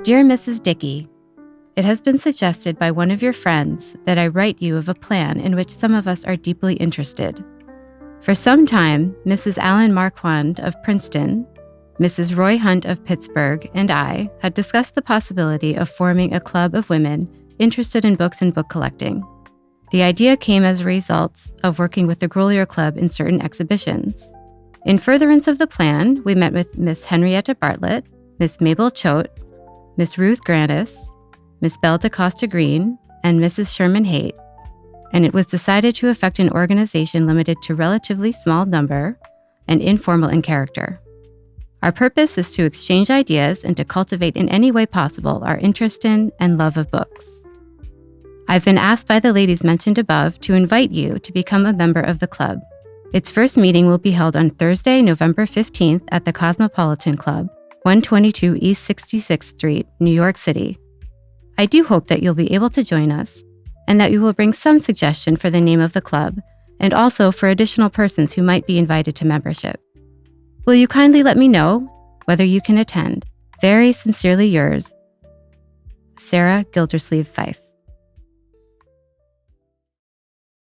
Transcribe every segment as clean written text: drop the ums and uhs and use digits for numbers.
Dear Mrs. Dickey, it has been suggested by one of your friends that I write you of a plan in which some of us are deeply interested. For some time, Mrs. Allen Marquand of Princeton, Mrs. Roy Hunt of Pittsburgh, and I had discussed the possibility of forming a club of women interested in books and book collecting. The idea came as a result of working with the Grolier Club in certain exhibitions. In furtherance of the plan, we met with Miss Henrietta Bartlett, Miss Mabel Choate, Miss Ruth Grandis, Miss Belle DaCosta Green, and Mrs. Sherman Haight, and it was decided to effect an organization limited to relatively small number and informal in character. Our purpose is to exchange ideas and to cultivate in any way possible our interest in and love of books. I've been asked by the ladies mentioned above to invite you to become a member of the club. Its first meeting will be held on Thursday, November 15th at the Cosmopolitan Club, 122 East 66th Street, New York City. I do hope that you'll be able to join us and that you will bring some suggestion for the name of the club and also for additional persons who might be invited to membership. Will you kindly let me know whether you can attend? Very sincerely yours, Sarah Gildersleeve Fife.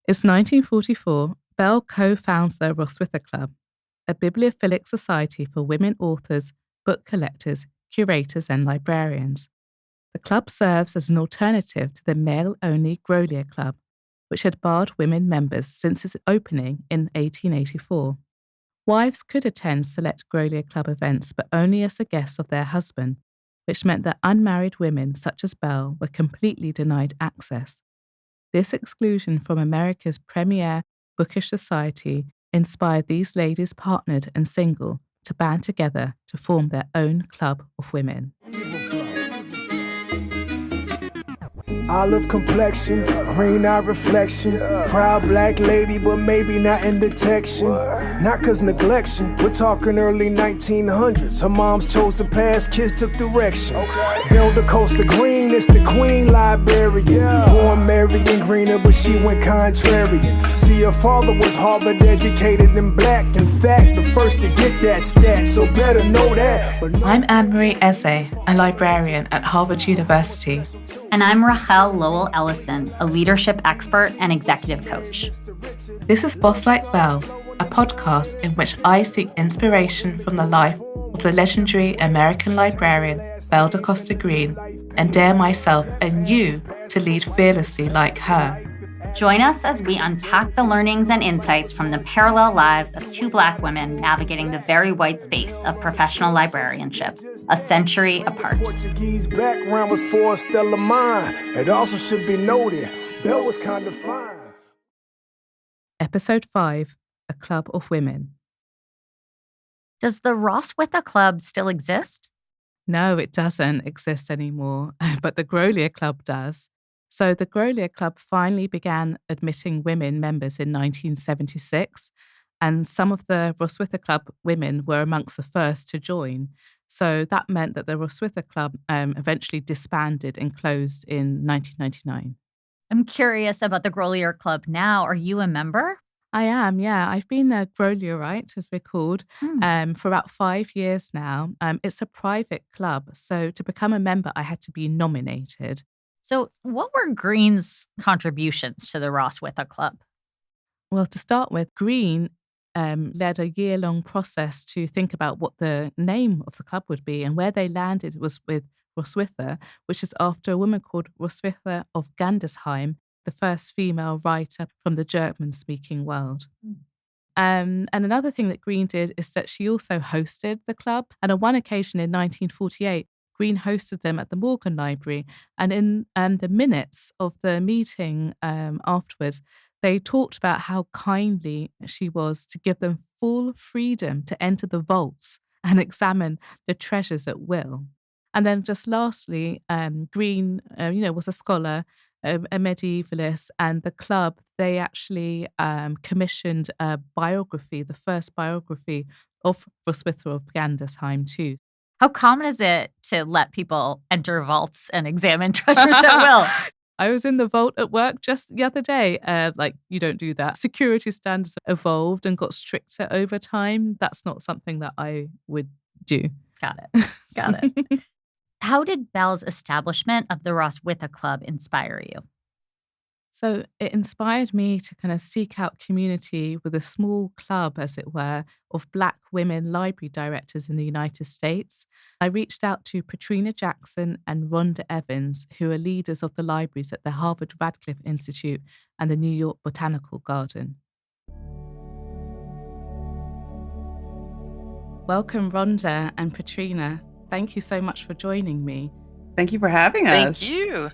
It's 1944. Belle co-founds the Hroswitha Club, a bibliophilic society for women authors, book collectors, curators, and librarians. The club serves as an alternative to the male-only Grolier Club, which had barred women members since its opening in 1884. Wives could attend select Grolier Club events, but only as the guests of their husband, which meant that unmarried women such as Belle were completely denied access. This exclusion from America's premier bookish society inspired these ladies, partnered and single, to band together to form their own club of women. Olive complexion, green eye reflection, proud black lady, but maybe not in detection. Not cause neglection, we're talking early 1900s. Her moms chose to pass, kids took direction. Belle DaCosta Green is the queen librarian. Born Marion Greener, but she went contrarian. See, her father was Harvard educated and black. In fact, the first to get that stat, so better know that. I'm Anne-Marie Eze, a librarian at Harvard University. And I'm Rachel Lowell Ellison, a leadership expert and executive coach. This is Boss Like Belle, a podcast in which I seek inspiration from the life of the legendary American librarian Belle DaCosta Green and dare myself and you to lead fearlessly like her. Join us as we unpack the learnings and insights from the parallel lives of two Black women navigating the very white space of professional librarianship, a century apart. Portuguese background was for a stellar mind. It also should be noted, Belle was kind of fine. Episode 5, A Club of Women. Does the Hroswitha Club still exist? No, it doesn't exist anymore, but the Grolier Club does. So the Grolier Club finally began admitting women members in 1976, and some of the Hroswitha Club women were amongst the first to join. So that meant that the Hroswitha Club eventually disbanded and closed in 1999. I'm curious about the Grolier Club now. Are you a member? I am, yeah. I've been a Grolierite, as we're called, for about 5 years now. It's a private club, so to become a member, I had to be nominated. So what were Green's contributions to the Hroswitha Club? Well, to start with, Green led a year-long process to think about what the name of the club would be, and where they landed was with Hroswitha, which is after a woman called Hroswitha of Gandersheim, the first female writer from the German-speaking world. And another thing that Green did is that she also hosted the club, and on one occasion in 1948, Green hosted them at the Morgan Library, and in the minutes of the meeting afterwards, they talked about how kindly she was to give them full freedom to enter the vaults and examine the treasures at will. And then just lastly, Green, was a scholar, a medievalist, and the club, they actually commissioned a biography, the first biography of Hroswitha of Gandersheim too. How common is it to let people enter vaults and examine treasures at will? I was in the vault at work just the other day. You don't do that. Security standards evolved and got stricter over time. That's not something that I would do. Got it. How did Belle's establishment of the Hroswitha Club inspire you? So it inspired me to kind of seek out community with a small club, as it were, of Black women library directors in the United States. I reached out to Petrina Jackson and Rhonda Evans, who are leaders of the libraries at the Harvard Radcliffe Institute and the New York Botanical Garden. Welcome, Rhonda and Petrina. Thank you so much for joining me. Thank you for having us. Thank you.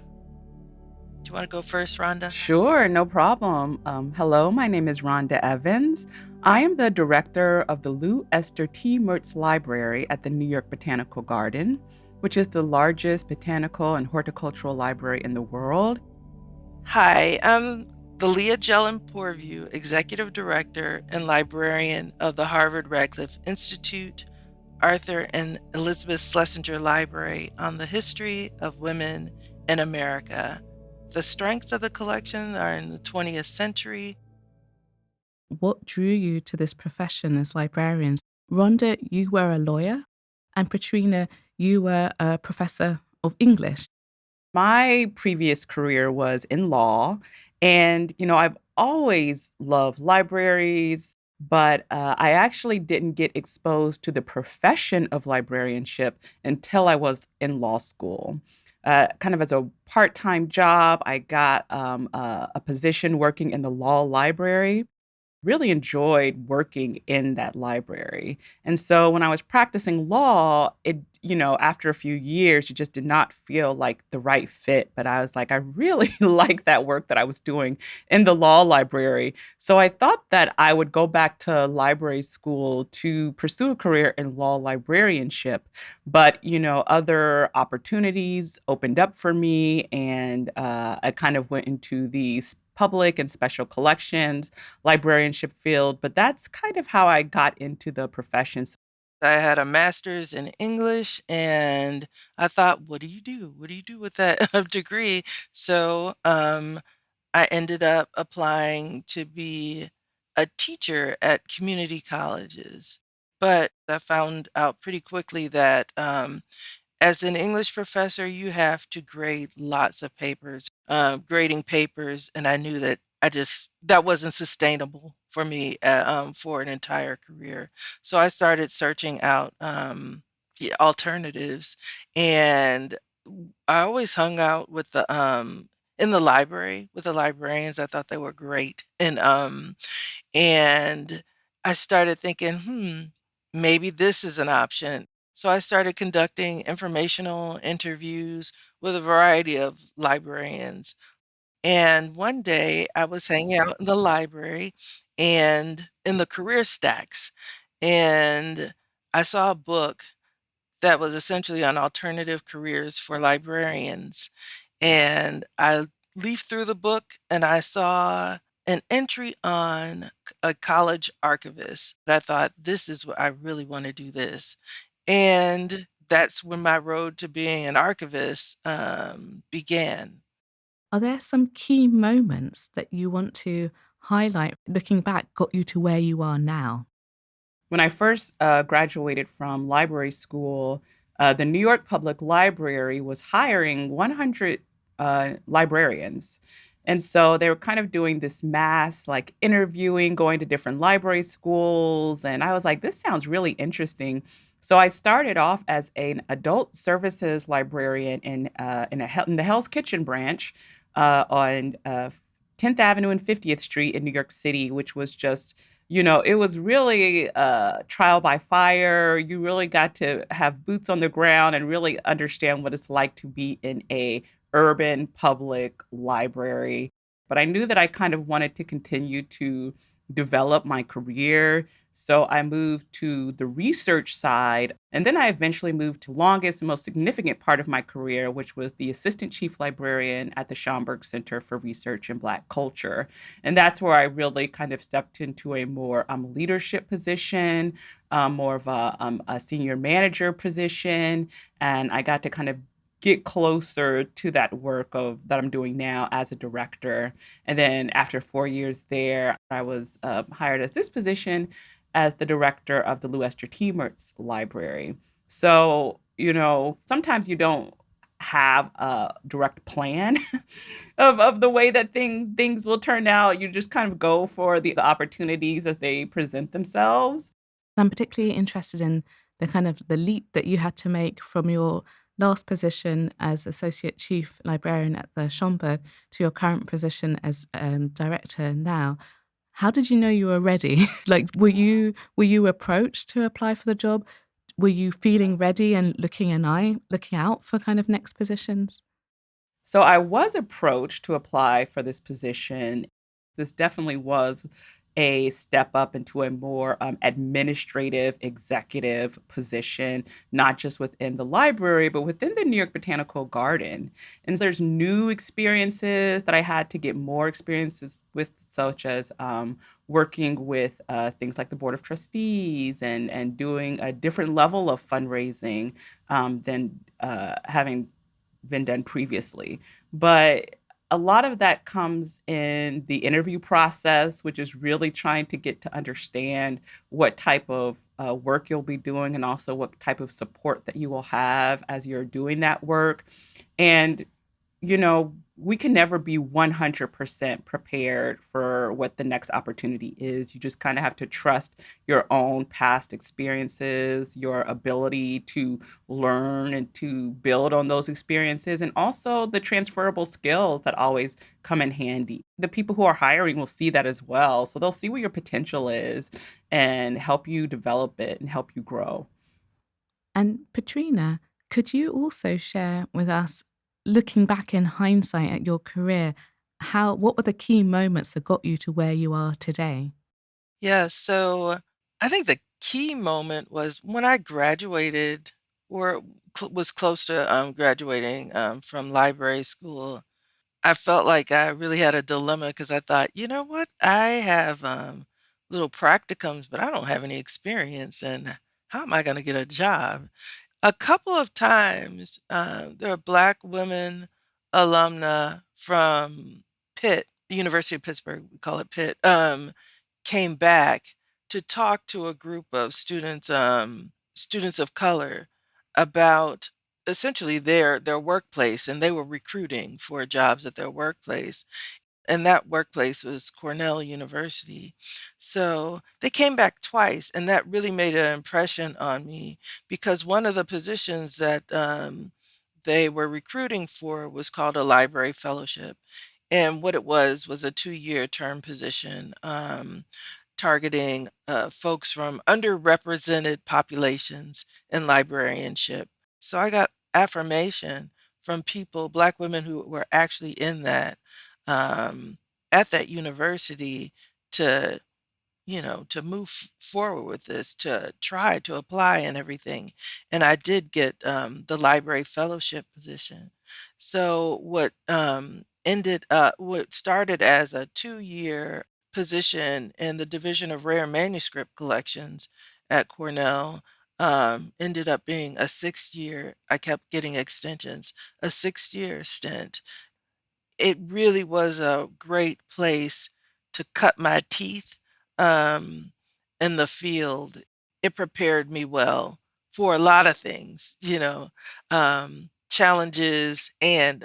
Do you want to go first, Rhonda? Sure, no problem. Hello, my name is Rhonda Evans. I am the director of the Lou Esther T. Mertz Library at the New York Botanical Garden, which is the largest botanical and horticultural library in the world. Hi, I'm the Leah Jellin Poorview, Executive Director and Librarian of the Harvard Radcliffe Institute, Arthur and Elizabeth Schlesinger Library on the history of women in America. The strengths of the collection are in the 20th century. What drew you to this profession as librarians? Rhonda, you were a lawyer, and Petrina, you were a professor of English. My previous career was in law, and I've always loved libraries, but I actually didn't get exposed to the profession of librarianship until I was in law school. Kind of as a part-time job, I got a position working in the law library. Really enjoyed working in that library. And so when I was practicing law, after a few years, it just did not feel like the right fit. But I was like, I really like that work that I was doing in the law library. So I thought that I would go back to library school to pursue a career in law librarianship. But, other opportunities opened up for me, and I kind of went into these public and special collections, librarianship field, but that's kind of how I got into the professions. I had a master's in English, and I thought, what do you do? What do you do with that degree? So I ended up applying to be a teacher at community colleges. But I found out pretty quickly that as an English professor, you have to grade lots of papers, grading papers, and I knew that that wasn't sustainable for me for an entire career. So I started searching out the alternatives, and I always hung out with the in the library with the librarians. I thought they were great, and I started thinking, maybe this is an option. So I started conducting informational interviews with a variety of librarians. And one day I was hanging out in the library and in the career stacks, and I saw a book that was essentially on alternative careers for librarians. And I leafed through the book and I saw an entry on a college archivist. I thought, this is what I really want to do this. And that's when my road to being an archivist began. Are there some key moments that you want to highlight, looking back, got you to where you are now? When I first graduated from library school, the New York Public Library was hiring 100 librarians. And so they were kind of doing this mass like interviewing, going to different library schools. And I was like, this sounds really interesting. So I started off as an adult services librarian in the Hell's Kitchen branch on 10th Avenue and 50th Street in New York City, which was just, it was really trial by fire. You really got to have boots on the ground and really understand what it's like to be in a urban public library. But I knew that I kind of wanted to continue to develop my career. So I moved to the research side. And then I eventually moved to longest and most significant part of my career, which was the assistant chief librarian at the Schomburg Center for Research in Black Culture. And that's where I really kind of stepped into a more leadership position, more of a senior manager position. And I got to kind of get closer to that work that I'm doing now as a director. And then after 4 years there, I was hired as this position as the director of the Lou Esther T. Mertz Library. So Sometimes you don't have a direct plan of the way that things will turn out. You just kind of go for the opportunities as they present themselves. I'm particularly interested in the kind of the leap that you had to make from your last position as associate chief librarian at the Schomburg to your current position as director now. How did you know you were ready? Like, were you approached to apply for the job? Were you feeling ready and looking out for kind of next positions? So I was approached to apply for this position. This definitely was a step up into a more administrative executive position, not just within the library, but within the New York Botanical Garden. And there's new experiences that I had to get more experiences with, such as working with things like the Board of Trustees and doing a different level of fundraising than having been done previously. But a lot of that comes in the interview process, which is really trying to get to understand what type of work you'll be doing and also what type of support that you will have as you're doing that work. And we can never be 100% prepared for what the next opportunity is. You just kind of have to trust your own past experiences, your ability to learn and to build on those experiences, and also the transferable skills that always come in handy. The people who are hiring will see that as well. So they'll see what your potential is and help you develop it and help you grow. And Petrina, could you also share with us, looking back in hindsight at your career, what were the key moments that got you to where you are today? Yeah, so I think the key moment was when I graduated or was close to graduating from library school. I felt like I really had a dilemma because I thought, you know what? I have little practicums, but I don't have any experience. And how am I going to get a job? A couple of times, there are Black women alumna from Pitt, the University of Pittsburgh, we call it Pitt, came back to talk to a group of students of color about essentially their workplace, and they were recruiting for jobs at their workplace, and that workplace was Cornell University. So they came back twice, and that really made an impression on me because one of the positions that they were recruiting for was called a library fellowship. And what it was a 2-year term position, targeting folks from underrepresented populations in librarianship. So I got affirmation from people, Black women who were actually in that um, at that university to to move forward with this, to try to apply and everything. And I did get the library fellowship position. So what started as a 2-year position in the Division of Rare Manuscript Collections at Cornell ended up being a 6-year. I kept getting extensions, a 6-year stint. It really was a great place to cut my teeth, um, in the field. It prepared me well for a lot of things, challenges and,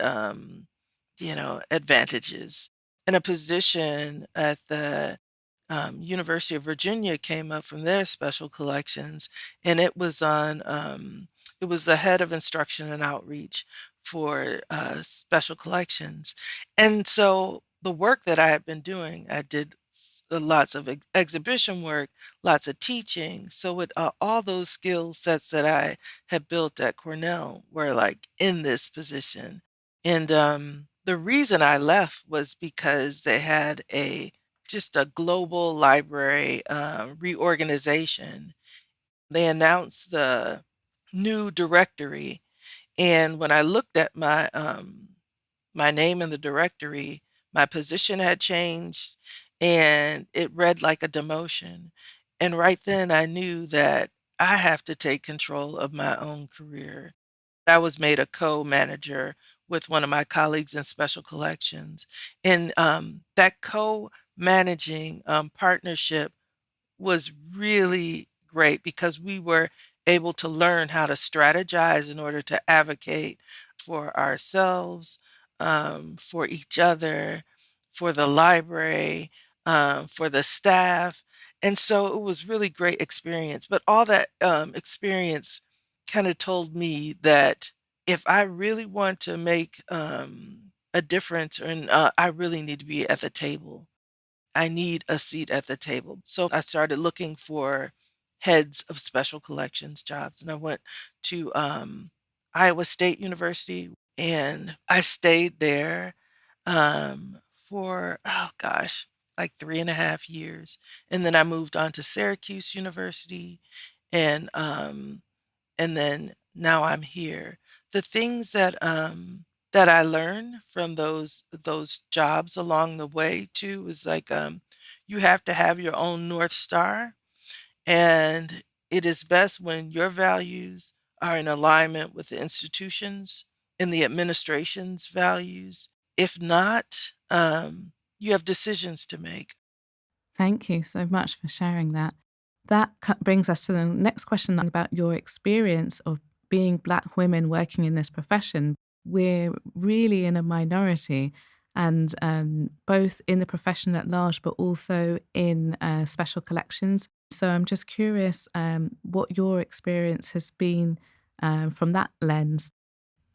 advantages. And a position at the University of Virginia came up from their special collections, and it was the head of instruction and outreach for special collections. And so the work that I had been doing, I did lots of exhibition work, lots of teaching. So with all those skill sets that I had built at Cornell were like in this position. And the reason I left was because they had just a global library reorganization. They announced the new directory, and when I looked at my name in the directory, my position had changed, and it read like a demotion. And right then, I knew that I have to take control of my own career. I was made a co-manager with one of my colleagues in special collections, and that co-managing partnership was really great because we were able to learn how to strategize in order to advocate for ourselves, for each other, for the library, for the staff. And so it was really great experience. But all that experience kind of told me that if I really want to make a difference, and I really need to be at the table. I need a seat at the table. So I started looking for heads of special collections jobs, and I went to Iowa State University, and I stayed there for, oh gosh, like 3.5 years. And then I moved on to Syracuse University, and then now I'm here. The things that I learned from those jobs along the way too is like you have to have your own North Star, and it is best when your values are in alignment with the institutions and the administration's values. If not, you have decisions to make. Thank you so much for sharing that. That brings us to the next question about your experience of being Black women working in this profession. We're really in a minority, and both in the profession at large, but also in special collections. So I'm just curious what your experience has been from that lens.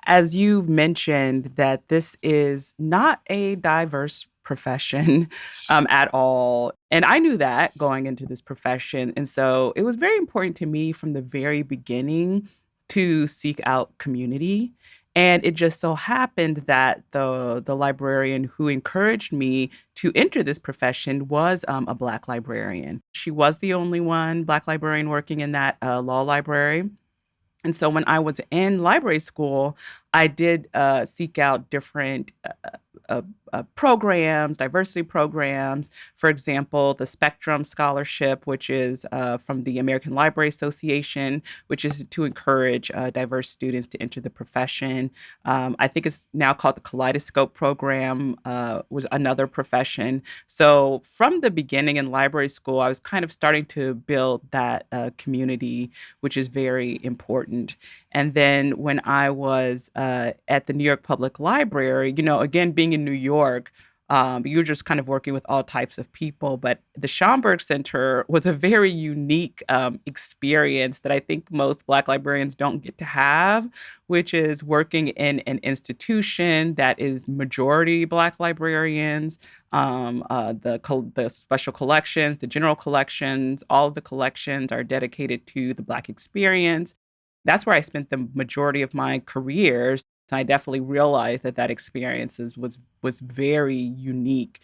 As you've mentioned, that this is not a diverse profession at all. And I knew that going into this profession. And so it was very important to me from the very beginning to seek out community. And it just so happened that the librarian who encouraged me to enter this profession was a Black librarian. She was the only one Black librarian working in that law library. And so when I was in library school, I did seek out different programs, diversity programs. For example, the Spectrum Scholarship, which is from the American Library Association, which is to encourage diverse students to enter the profession. I think it's now called the Kaleidoscope Program, was another profession. So from the beginning in library school, I was kind of starting to build that community, which is very important. And then when I was at the New York Public Library, again, being in New York, you're just kind of working with all types of people. But the Schomburg Center was a very unique experience that I think most Black librarians don't get to have, which is working in an institution that is majority Black librarians. The special collections, the general collections, all of the collections are dedicated to the Black experience. That's where I spent the majority of my careers. And I definitely realized that experience was very unique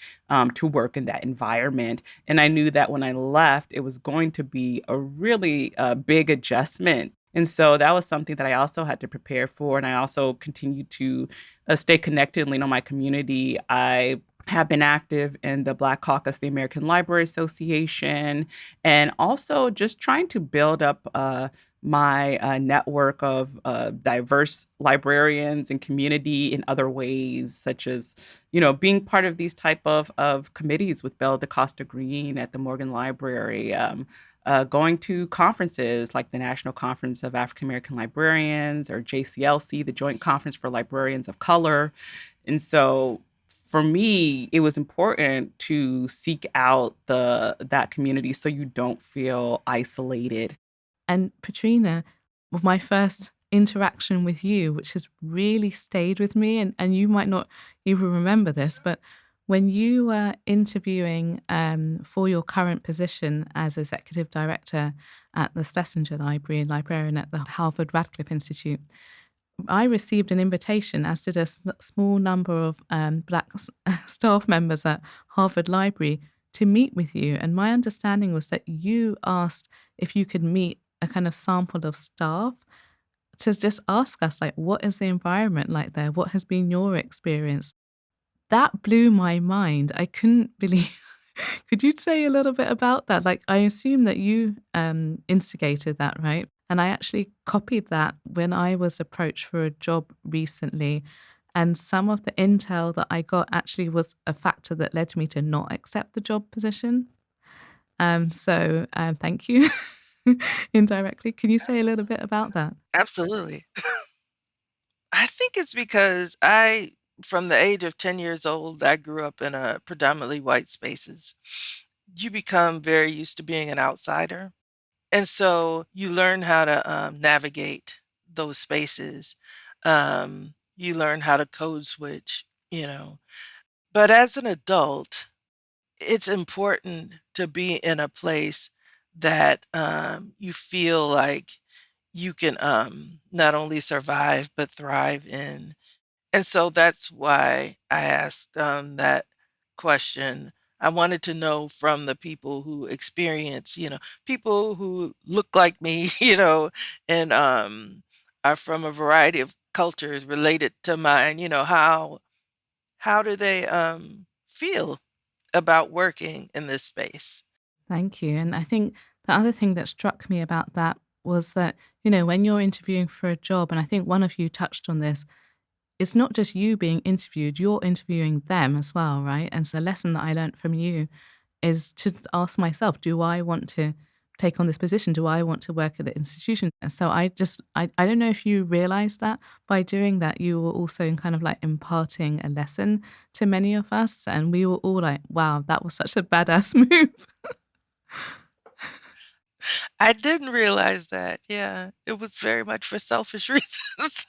to work in that environment. And I knew that when I left, it was going to be a really big adjustment. And so that was something that I also had to prepare for. And I also continued to stay connected and lean on my community. I have been active in the Black Caucus, the American Library Association, and also just trying to build up my network of diverse librarians and community in other ways, such as, being part of these type of committees with Belle DaCosta Green at the Morgan Library, going to conferences like the National Conference of African American Librarians or JCLC, the Joint Conference for Librarians of Color. And so for me, it was important to seek out that community so you don't feel isolated. And Petrina, my first interaction with you, which has really stayed with me, and you might not even remember this, but when you were interviewing for your current position as executive director at the Schlesinger Library and librarian at the Harvard Radcliffe Institute, I received an invitation, as did a small number of Black staff members at Harvard Library, to meet with you. And my understanding was that you asked if you could meet a kind of sample of staff to just ask us, like, what is the environment like there? What has been your experience? That blew my mind. I couldn't believe. Could you say a little bit about that? Like, I assume that you instigated that, right? And I actually copied that when I was approached for a job recently. And some of the intel that I got actually was a factor that led me to not accept the job position. So thank you. indirectly. Can you say a little bit about that? Absolutely. I think it's because from the age of 10 years old, I grew up in a predominantly white spaces. You become very used to being an outsider. And so you learn how to navigate those spaces. You learn how to code switch, you know. But as an adult, it's important to be in a place that you feel like you can not only survive but thrive in. And so that's why I asked that question. I wanted to know from the people who experience, people who look like me, and are from a variety of cultures related to mine, how do they feel about working in this space? Thank you. And I think the other thing that struck me about that was that, when you're interviewing for a job, and I think one of you touched on this, it's not just you being interviewed, you're interviewing them as well, right? And so a lesson that I learned from you is to ask myself, do I want to take on this position? Do I want to work at the institution? And so I don't know if you realize that by doing that, you were also kind of like imparting a lesson to many of us. And we were all like, wow, that was such a badass move. I didn't realize that. Yeah, it was very much for selfish reasons.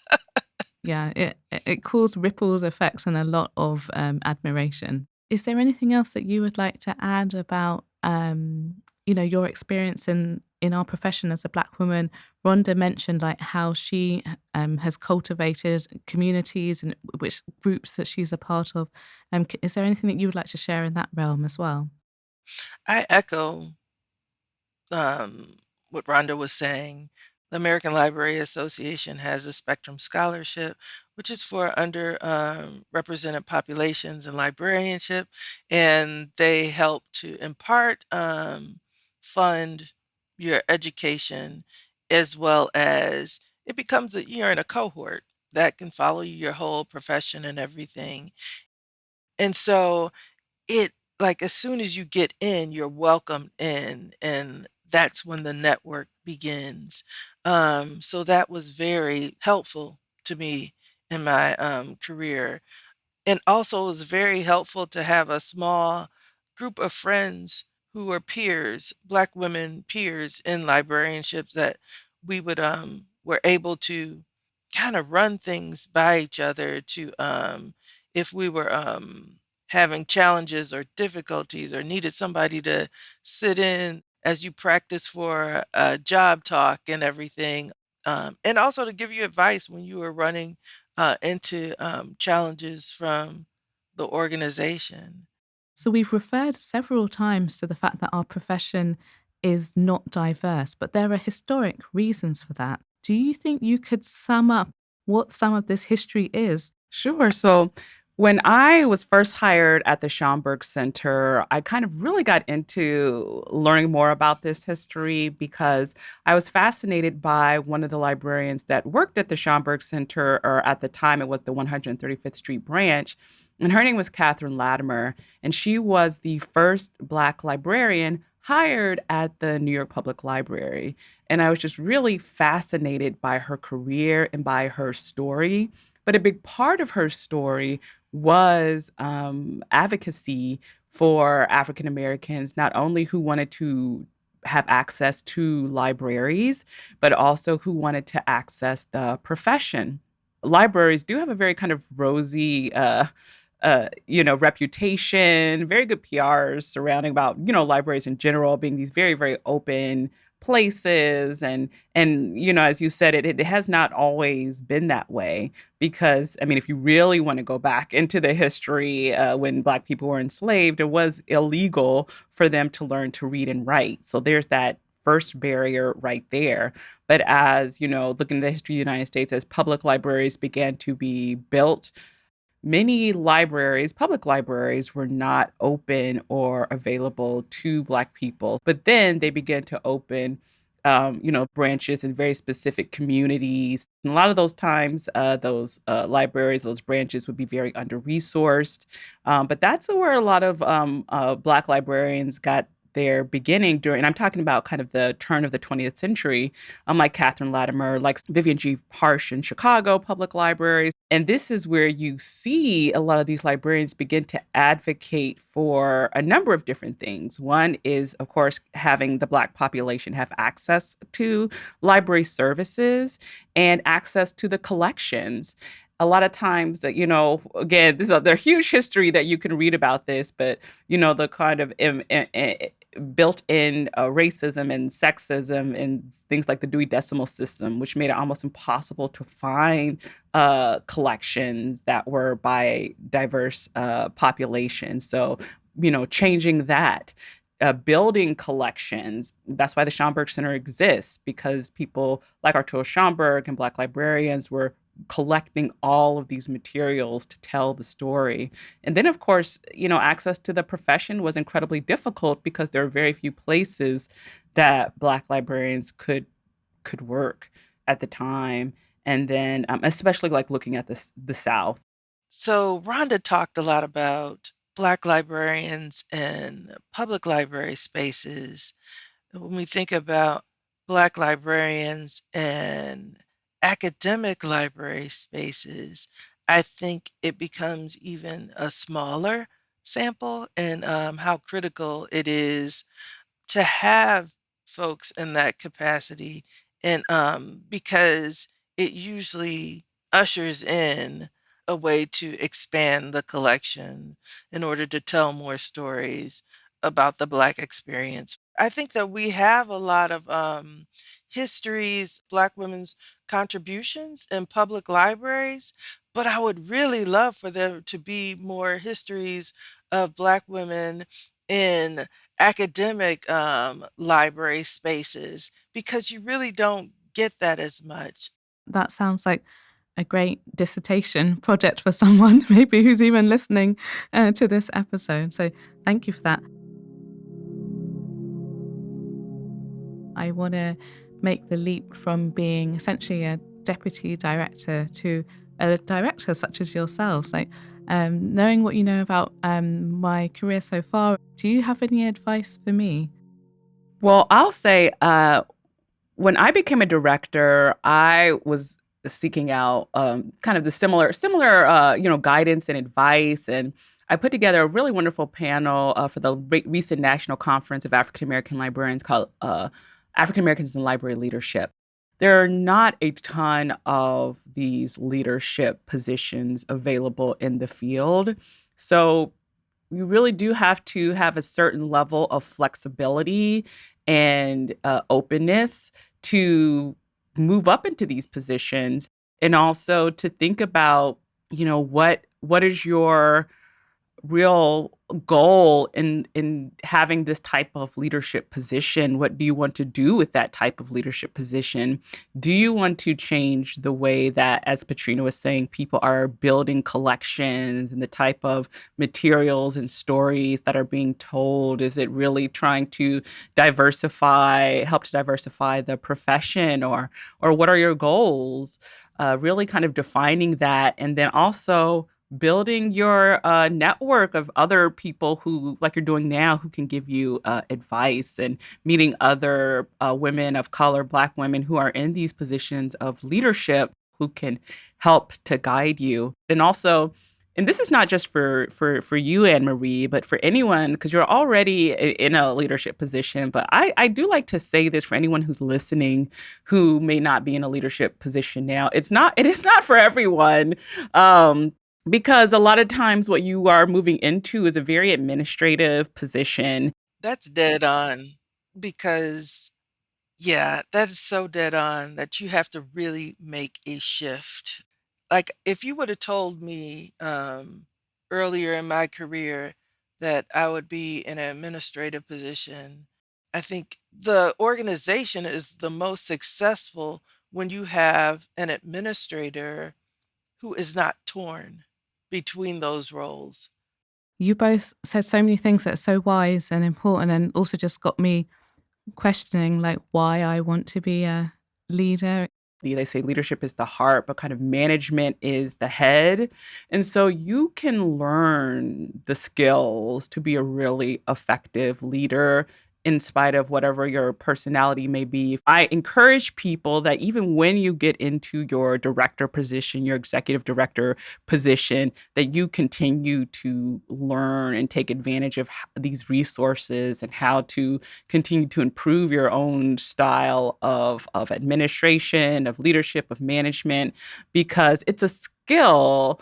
Yeah, it caused ripples effects and a lot of admiration. Is there anything else that you would like to add about, your experience in our profession as a Black woman? Rhonda mentioned like how she has cultivated communities and which groups that she's a part of. Is there anything that you would like to share in that realm as well? I echo what Rhonda was saying. The American Library Association has a Spectrum Scholarship, which is for represented populations in librarianship, and they help to impart, fund your education, as well as it becomes you're in a cohort that can follow you your whole profession and everything. And so it like, as soon as you get in, you're welcomed in, and that's when the network begins. So that was very helpful to me in my, career. And also, it was very helpful to have a small group of friends who were peers, Black women peers in librarianships that we were able to kind of run things by each other to, if we were having challenges or difficulties or needed somebody to sit in as you practice for a job talk and everything, and also to give you advice when you were running into challenges from the organization. So we've referred several times to the fact that our profession is not diverse, but there are historic reasons for that. Do you think you could sum up what some of this history is? Sure. So when I was first hired at the Schomburg Center, I kind of really got into learning more about this history because I was fascinated by one of the librarians that worked at the Schomburg Center, or at the time it was the 135th Street branch. And her name was Catherine Latimer. And she was the first Black librarian hired at the New York Public Library. And I was just really fascinated by her career and by her story. But a big part of her story was advocacy for African Americans, not only who wanted to have access to libraries, but also who wanted to access the profession. Libraries do have a very kind of rosy, reputation, very good PRs surrounding about, libraries in general being these very, very open places. And as you said, it has not always been that way because, I mean, if you really want to go back into the history, when Black people were enslaved, it was illegal for them to learn to read and write. So there's that first barrier right there. But as, looking at the history of the United States, as public libraries began to be built, many libraries, public libraries, were not open or available to Black people. But then they began to open, branches in very specific communities. And a lot of those times, those libraries, those branches would be very under resourced. But that's where a lot of Black librarians got there beginning during, and I'm talking about kind of the turn of the 20th century, like Catherine Latimer, like Vivian G. Harsh in Chicago public libraries. And this is where you see a lot of these librarians begin to advocate for a number of different things. One is, of course, having the Black population have access to library services and access to the collections. A lot of times that, again, there's huge history that you can read about this, but, the kind of built-in racism and sexism and things like the Dewey Decimal System, which made it almost impossible to find collections that were by diverse populations. So, changing that. Building collections. That's why the Schomburg Center exists, because people like Arturo Schomburg and Black librarians were collecting all of these materials to tell the story. And then, of course, access to the profession was incredibly difficult because there are very few places that Black librarians could work at the time. And then, especially like looking at the South. So Rhonda talked a lot about Black librarians and public library spaces. When we think about Black librarians and academic library spaces, I think it becomes even a smaller sample, and how critical it is to have folks in that capacity, and because it usually ushers in a way to expand the collection in order to tell more stories about the Black experience. I think that we have a lot of histories, Black women's contributions in public libraries, but I would really love for there to be more histories of Black women in academic library spaces, because you really don't get that as much. That sounds like a great dissertation project for someone, maybe who's even listening to this episode. So thank you for that. I want to make the leap from being essentially a deputy director to a director such as yourselves. Like, knowing what you know about my career so far, do you have any advice for me? Well, I'll say when I became a director, I was seeking out kind of the similar guidance and advice. And I put together a really wonderful panel for the recent National Conference of African American Librarians called African Americans in Library Leadership. There are not a ton of these leadership positions available in the field. So you really do have to have a certain level of flexibility and openness to move up into these positions, and also to think about, what is your real goal in having this type of leadership position? What do you want to do with that type of leadership position? Do you want to change the way that, as Petrina was saying, people are building collections and the type of materials and stories that are being told? Is it really trying to help to diversify the profession, or what are your goals? Really kind of defining that, and then also building your network of other people who, like you're doing now, who can give you advice, and meeting other women of color, Black women who are in these positions of leadership who can help to guide you. And also, and this is not just for you, Anne Marie, but for anyone, because you're already in a leadership position. But I do like to say this for anyone who's listening who may not be in a leadership position now. It is not for everyone. Because a lot of times what you are moving into is a very administrative position. That's dead on, because, yeah, that is so dead on that you have to really make a shift. Like, if you would have told me earlier in my career that I would be in an administrative position, I think the organization is the most successful when you have an administrator who is not torn between those roles. You both said so many things that are so wise and important, and also just got me questioning like why I want to be a leader. They say leadership is the heart, but kind of management is the head. And so you can learn the skills to be a really effective leader in spite of whatever your personality may be. I encourage people that even when you get into your director position, your executive director position, that you continue to learn and take advantage of these resources and how to continue to improve your own style of administration, of leadership, of management, because it's a skill.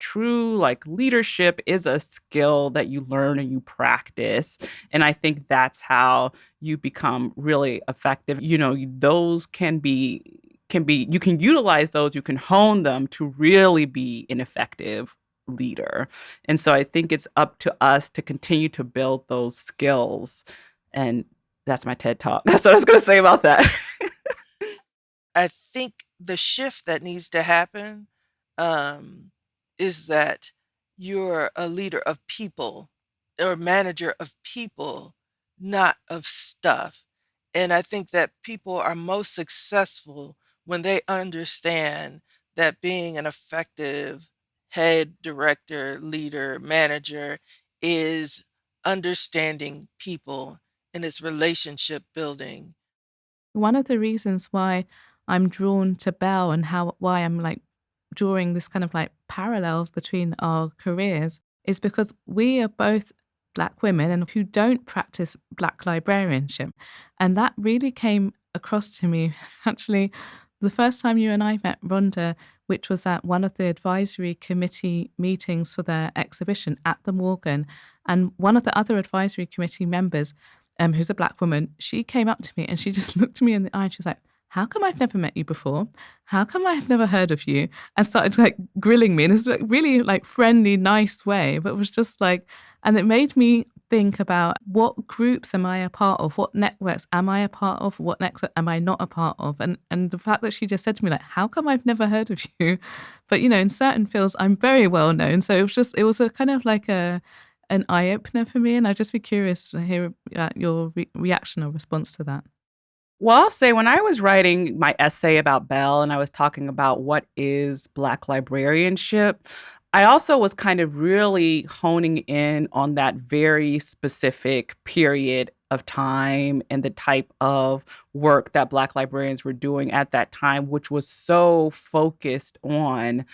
True, like, leadership is a skill that you learn and you practice. And I think that's how you become really effective. Those you can utilize those, you can hone them to really be an effective leader. And so I think it's up to us to continue to build those skills. And that's my TED Talk. That's what I was going to say about that. I think the shift that needs to happen is that you're a leader of people or manager of people, not of stuff. And I think that people are most successful when they understand that being an effective head, director, leader, manager is understanding people and it's relationship building. One of the reasons why I'm drawn to Belle and why I'm like drawing this kind of like parallels between our careers is because we are both Black women and who don't practice Black librarianship. And that really came across to me actually the first time you and I met, Rhonda, which was at one of the advisory committee meetings for their exhibition at the Morgan. And one of the other advisory committee members, who's a Black woman, she came up to me and she just looked me in the eye and she's like, "How come I've never met you before? How come I've never heard of you?" And started like grilling me in this like really like friendly, nice way. But it was just like, and it made me think about what groups am I a part of? What networks am I a part of? What networks am I not a part of? And the fact that she just said to me like, "How come I've never heard of you?" But in certain fields I'm very well known. So it was a kind of like an eye opener for me. And I'd just be curious to hear your reaction or response to that. Well, I'll say when I was writing my essay about Belle and I was talking about what is Black librarianship, I also was kind of really honing in on that very specific period of time and the type of work that Black librarians were doing at that time, which was so focused on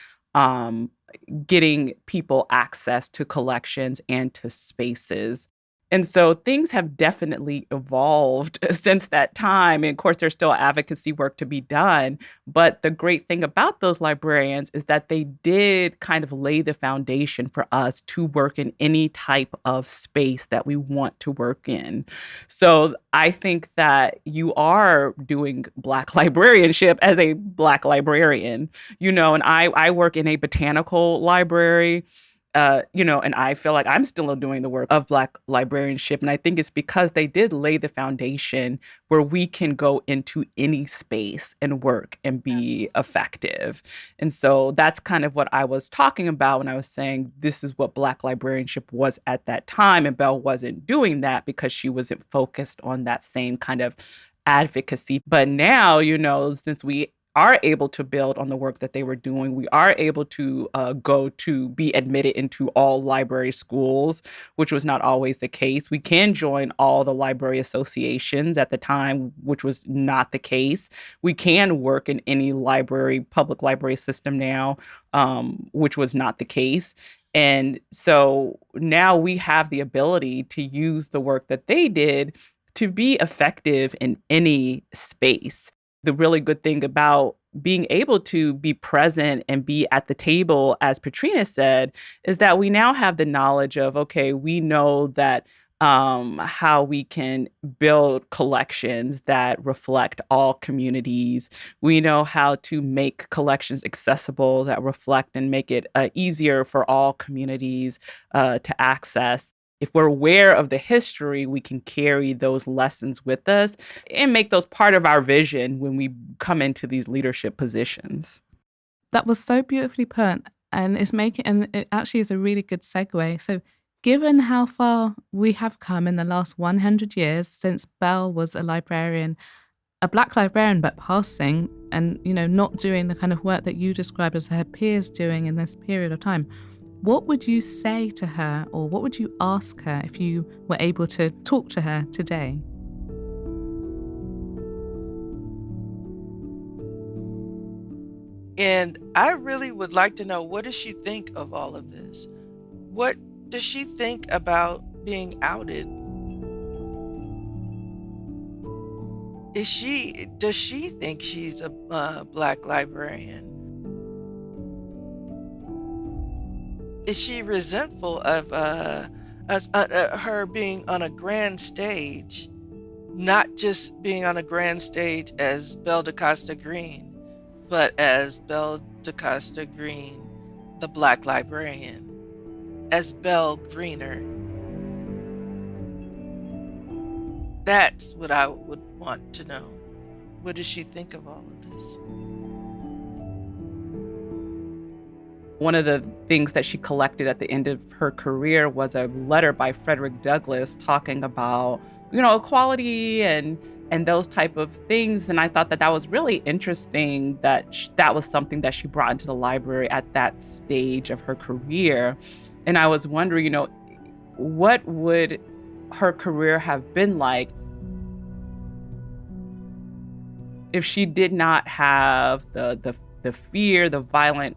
getting people access to collections and to spaces. And so things have definitely evolved since that time. And of course, there's still advocacy work to be done. But the great thing about those librarians is that they did kind of lay the foundation for us to work in any type of space that we want to work in. So I think that you are doing Black librarianship as a Black librarian, and I work in a botanical library. And I feel like I'm still doing the work of Black librarianship. And I think it's because they did lay the foundation where we can go into any space and work and be effective. And so that's kind of what I was talking about when I was saying this is what Black librarianship was at that time. And Belle wasn't doing that because she wasn't focused on that same kind of advocacy. But now, since we are able to build on the work that they were doing. We are able to go to be admitted into all library schools, which was not always the case. We can join all the library associations at the time, which was not the case. We can work in any public library system now, which was not the case. And so now we have the ability to use the work that they did to be effective in any space. The really good thing about being able to be present and be at the table, as Petrina said, is that we now have the knowledge of, okay, we know that how we can build collections that reflect all communities. We know how to make collections accessible that reflect and make it easier for all communities to access. If we're aware of the history, we can carry those lessons with us and make those part of our vision when we come into these leadership positions. That was so beautifully put, and it actually is a really good segue. So, given how far we have come in the last 100 years since Belle was a librarian, a Black librarian, but passing and not doing the kind of work that you described as her peers doing in this period of time, What would you say to her, or what would you ask her if you were able to talk to her today? And I really would like to know, what does she think of all of this? What does she think about being outed? Does she think she's a Black librarian? Is she resentful of her being on a grand stage, not just being on a grand stage as Belle DaCosta Green, but as Belle DaCosta Green, the Black librarian, as Belle Greener? That's what I would want to know. What does she think of all of this? One of the things that she collected at the end of her career was a letter by Frederick Douglass talking about, equality and those type of things. And I thought that was really interesting that that was something that she brought into the library at that stage of her career. And I was wondering, what would her career have been like if she did not have the fear, the violent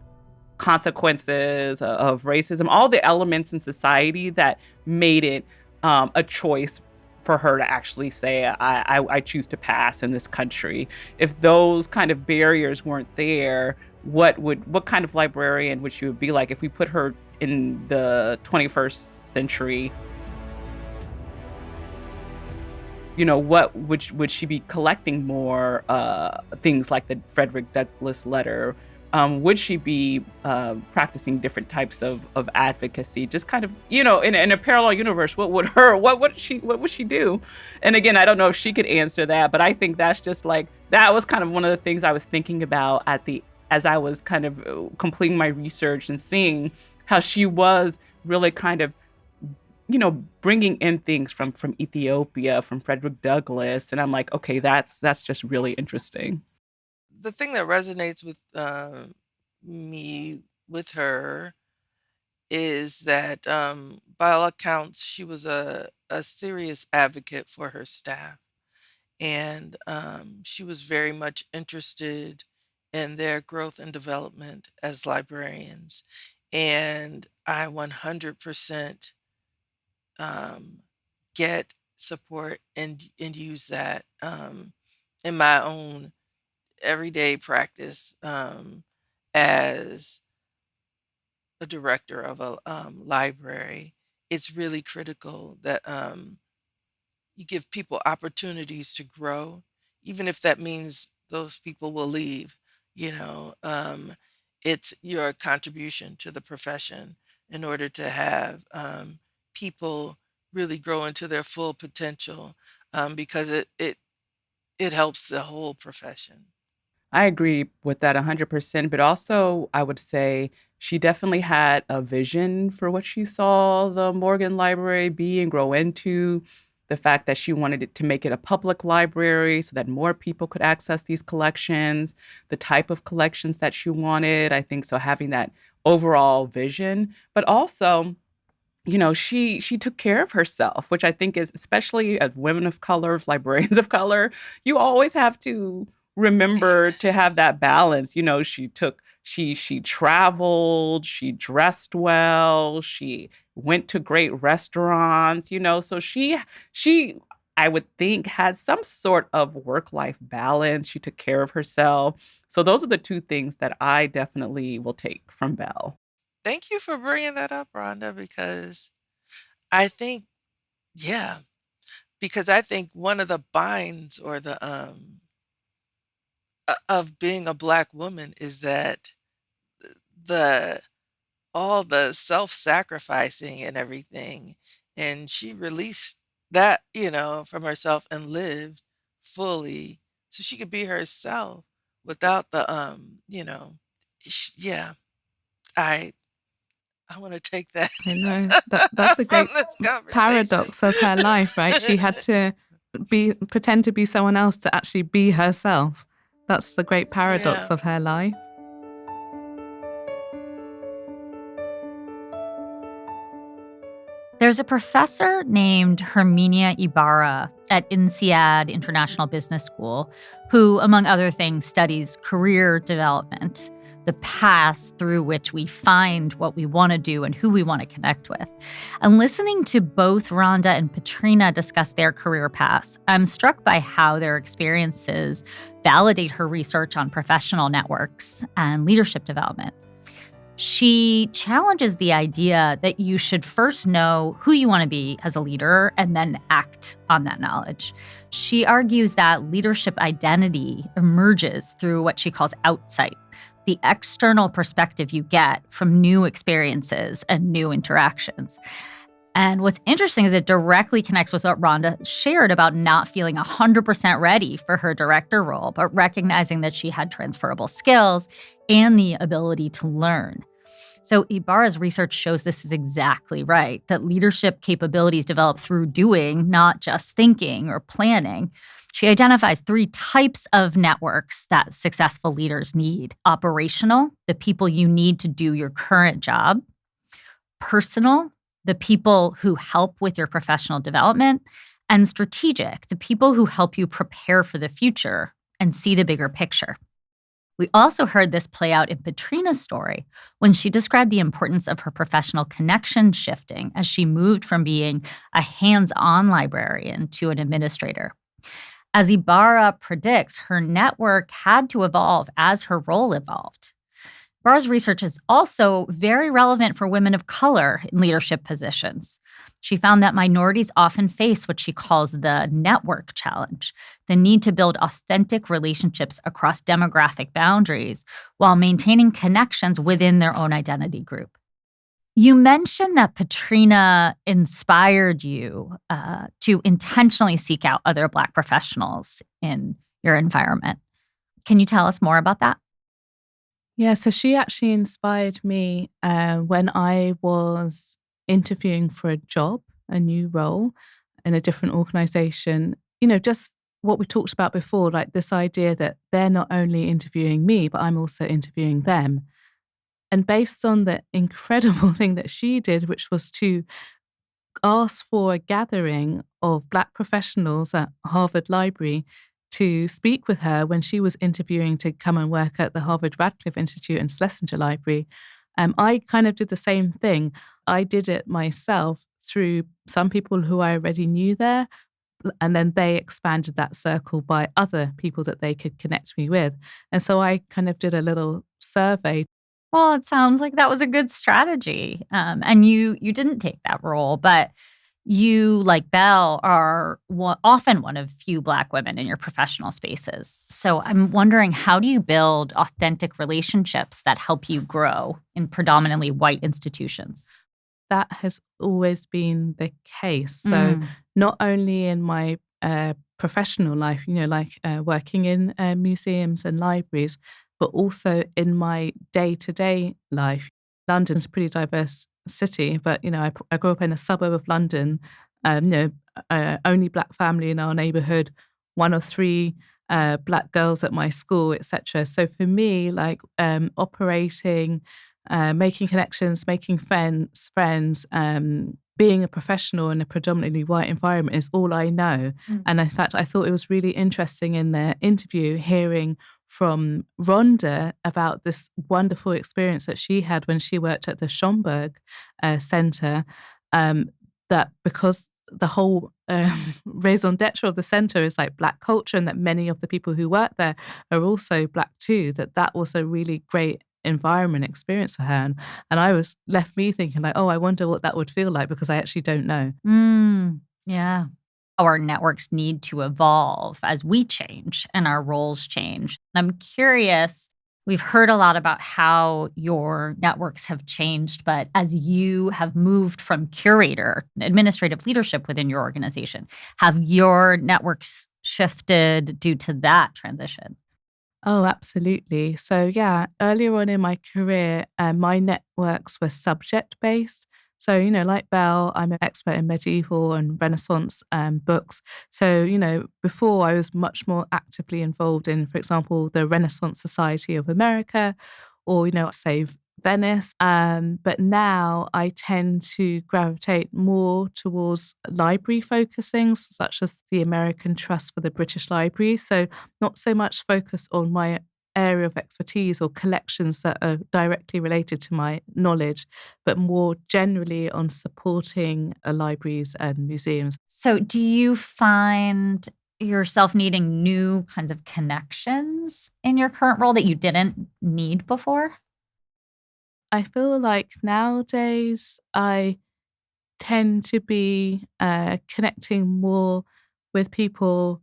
consequences of racism, all the elements in society that made it a choice for her to actually say, I choose to pass in this country. If those kind of barriers weren't there, what kind of librarian would she be like if we put her in the 21st century? What would she be collecting more things like the Frederick Douglass letter? Would she be practicing different types of advocacy? Just kind of, in a parallel universe, what would she do? And again, I don't know if she could answer that, but I think that's just that was kind of one of the things I was thinking about as I was kind of completing my research and seeing how she was really kind of, bringing in things from Ethiopia, from Frederick Douglass. And I'm like, okay, that's just really interesting. The thing that resonates with me with her is that, by all accounts, she was a serious advocate for her staff. And she was very much interested in their growth and development as librarians. And I 100% get, support, and use that in my own everyday practice as a director of a library. It's really critical that you give people opportunities to grow, even if that means those people will leave. It's your contribution to the profession in order to have people really grow into their full potential, because it helps the whole profession. I agree with that 100%, but also I would say she definitely had a vision for what she saw the Morgan Library be and grow into. The fact that she wanted it to make it a public library so that more people could access these collections, the type of collections that she wanted. I think so, having that overall vision, but also, she took care of herself, which I think is, especially as women of color, as librarians of color, you always have to remember to have that balance. She traveled, she dressed well, she went to great restaurants, so she I would think had some sort of work-life balance. She took care of herself. So those are the two things that I definitely will take from Belle. Thank you for bringing that up, Rhonda, because I think, yeah, because I think one of the binds or the of being a Black woman is that the all the self-sacrificing and everything, and she released that, from herself and lived fully so she could be herself without the yeah, I want to take that I know that's the from great this conversation. paradox of her life, right? She had to pretend to be someone else to actually be herself. That's the great paradox Yeah. of her life. There's a professor named Herminia Ibarra at INSEAD International Business School who, among other things, studies career development, the paths through which we find what we want to do and who we want to connect with. And listening to both Rhonda and Petrina discuss their career paths, I'm struck by how their experiences validate her research on professional networks and leadership development. She challenges the idea that you should first know who you want to be as a leader and then act on that knowledge. She argues that leadership identity emerges through what she calls outsight, the external perspective you get from new experiences and new interactions. And what's interesting is it directly connects with what Rhonda shared about not feeling 100% ready for her director role, but recognizing that she had transferable skills and the ability to learn. So Ibarra's research shows this is exactly right, that leadership capabilities develop through doing, not just thinking or planning. She identifies 3 types of networks that successful leaders need: operational, the people you need to do your current job; personal, the people who help with your professional development; and strategic, the people who help you prepare for the future and see the bigger picture. We also heard this play out in Petrina's story when she described the importance of her professional connection shifting as she moved from being a hands-on librarian to an administrator. As Ibarra predicts, her network had to evolve as her role evolved. Ibarra's research is also very relevant for women of color in leadership positions. She found that minorities often face what she calls the network challenge, the need to build authentic relationships across demographic boundaries while maintaining connections within their own identity group. You mentioned that Petrina inspired you to intentionally seek out other Black professionals in your environment. Can you tell us more about that? Yeah, so she actually inspired me when I was interviewing for a job, a new role in a different organization. Just what we talked about before, like this idea that they're not only interviewing me, but I'm also interviewing them. And based on the incredible thing that she did, which was to ask for a gathering of Black professionals at Harvard Library to speak with her when she was interviewing to come and work at the Harvard Radcliffe Institute and Schlesinger Library. I kind of did the same thing. I did it myself through some people who I already knew there, and then they expanded that circle by other people that they could connect me with. And so I kind of did a little survey. Well, it sounds like that was a good strategy. And you didn't take that role, but you, like Belle, are often one of few Black women in your professional spaces. So I'm wondering, how do you build authentic relationships that help you grow in predominantly white institutions? That has always been the case. So not only in my professional life, working in museums and libraries, but also in my day-to-day life. London's a pretty diverse city, but I grew up in a suburb of London. Only Black family in our neighborhood, 1 or 3 Black girls at my school, etc. So for me, operating, making connections, making friends, being a professional in a predominantly white environment is all I know. And in fact, I thought it was really interesting in the interview hearing from Rhonda about this wonderful experience that she had when she worked at the Schomburg Center, that because the whole raison d'etre of the center is like Black culture and that many of the people who work there are also Black too, that was a really great environment experience for her. And I was left me thinking I wonder what that would feel like, because I actually don't know. Yeah. Our networks need to evolve as we change and our roles change. I'm curious, we've heard a lot about how your networks have changed, but as you have moved from curator, administrative leadership within your organization, have your networks shifted due to that transition? Oh, absolutely. So yeah, earlier on in my career, my networks were subject-based. So, like Belle, I'm an expert in medieval and Renaissance books. So, before I was much more actively involved in, for example, the Renaissance Society of America, or, say, Venice. But now I tend to gravitate more towards library focused things, such as the American Trust for the British Library. So not so much focus on my area of expertise or collections that are directly related to my knowledge, but more generally on supporting libraries and museums. So, do you find yourself needing new kinds of connections in your current role that you didn't need before? I feel like nowadays I tend to be connecting more with people,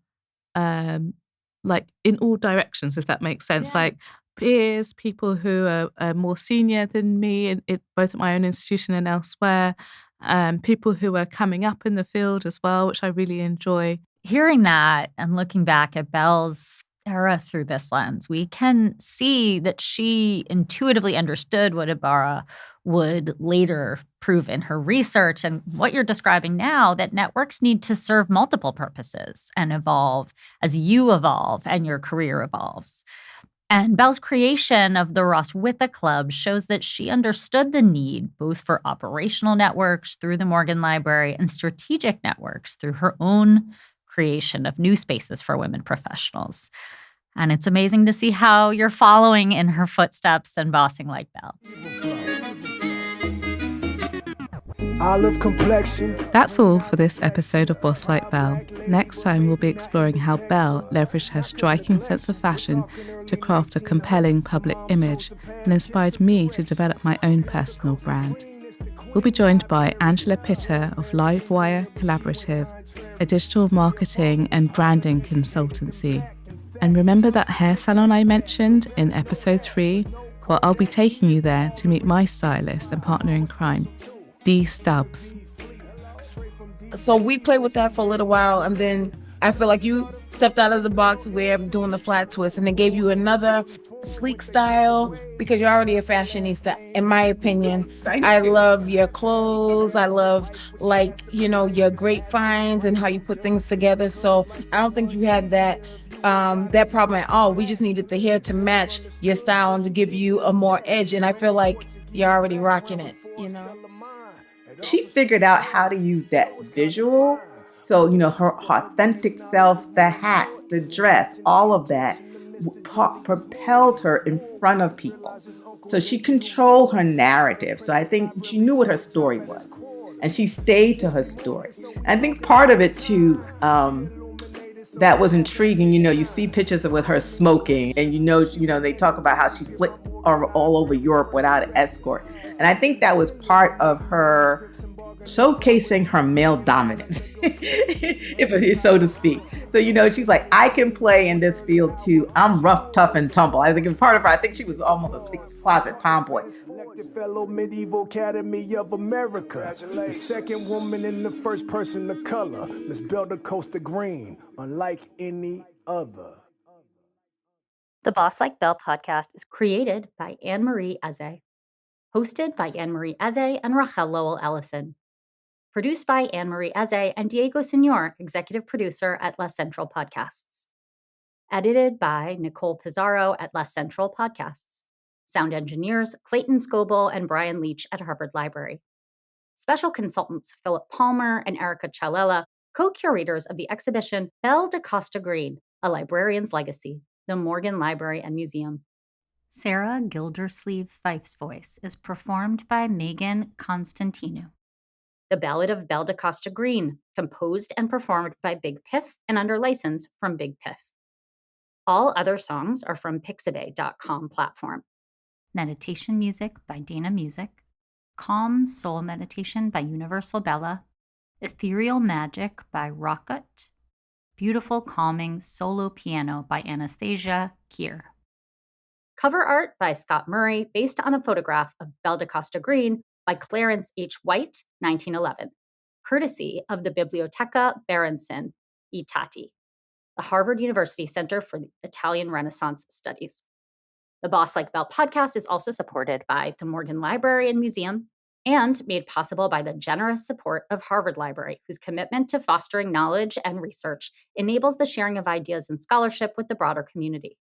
like in all directions, if that makes sense. Yeah. Like peers, people who are more senior than me, both at my own institution and elsewhere. People who are coming up in the field as well, which I really enjoy. Hearing that and looking back at Belle's era through this lens, we can see that she intuitively understood what Ibarra would later prove in her research, and what you're describing now, that networks need to serve multiple purposes and evolve as you evolve and your career evolves. And Belle's creation of the Hroswitha Club shows that she understood the need both for operational networks through the Morgan Library and strategic networks through her own creation of new spaces for women professionals. And it's amazing to see how you're following in her footsteps and bossing like Belle. Olive complexion. That's all for this episode of Boss Like Belle. Next time, we'll be exploring how Belle leveraged her striking sense of fashion to craft a compelling public image and inspired me to develop my own personal brand. We'll be joined by Angela Pitter of Livewire Collaborative, a digital marketing and branding consultancy. And remember that hair salon I mentioned in episode 3? Well, I'll be taking you there to meet my stylist and partner in crime, D Stubbs. So we played with that for a little while, and then I feel like you stepped out of the box where I'm doing the flat twist, and it gave you another sleek style because you're already a fashionista, in my opinion. I love your clothes. I love, your great finds and how you put things together. So I don't think you had that problem at all. We just needed the hair to match your style and to give you a more edge. And I feel like you're already rocking it, She figured out how to use that visual. So, her authentic self, the hats, the dress, all of that propelled her in front of people. So she controlled her narrative. So I think she knew what her story was, and she stayed to her story. I think part of it too, that was intriguing. You see pictures with her smoking, and they talk about how she flipped all over Europe without an escort. And I think that was part of her showcasing her male dominance, so to speak. So, she's like, I can play in this field too. I'm rough, tough, and tumble. I think part of her, I think she was almost a six-closet tomboy. Fellow Medieval Academy of America. The second woman and the first person of color. Miss Belle de Costa Green, unlike any other. The Boss Like Belle podcast is created by Anne-Marie Eze. Hosted by Anne-Marie Eze and Rachel Lowell-Ellison. Produced by Anne-Marie Eze and Diego Senor, executive producer at Les Central Podcasts. Edited by Nicole Pizarro at Les Central Podcasts. Sound engineers Clayton Scoble and Brian Leach at Harvard Library. Special consultants Philip Palmer and Erica Chalela, co-curators of the exhibition Belle de Costa Green, A Librarian's Legacy, the Morgan Library and Museum. Sarah Gildersleeve Fife's voice is performed by Megan Constantino. The Ballad of Belle de Costa Green, composed and performed by Big Piff and under license from Big Piff. All other songs are from Pixabay.com platform. Meditation music by Dana Music. Calm Soul Meditation by Universal Bella. Ethereal Magic by Rocket. Beautiful Calming Solo Piano by Anastasia Kier. Cover art by Scott Murray, based on a photograph of Belle de Costa Green by Clarence H. White, 1911, courtesy of the Biblioteca Berenson I Tatti, the Harvard University Center for the Italian Renaissance Studies. The Boss Like Belle podcast is also supported by the Morgan Library and Museum and made possible by the generous support of Harvard Library, whose commitment to fostering knowledge and research enables the sharing of ideas and scholarship with the broader community.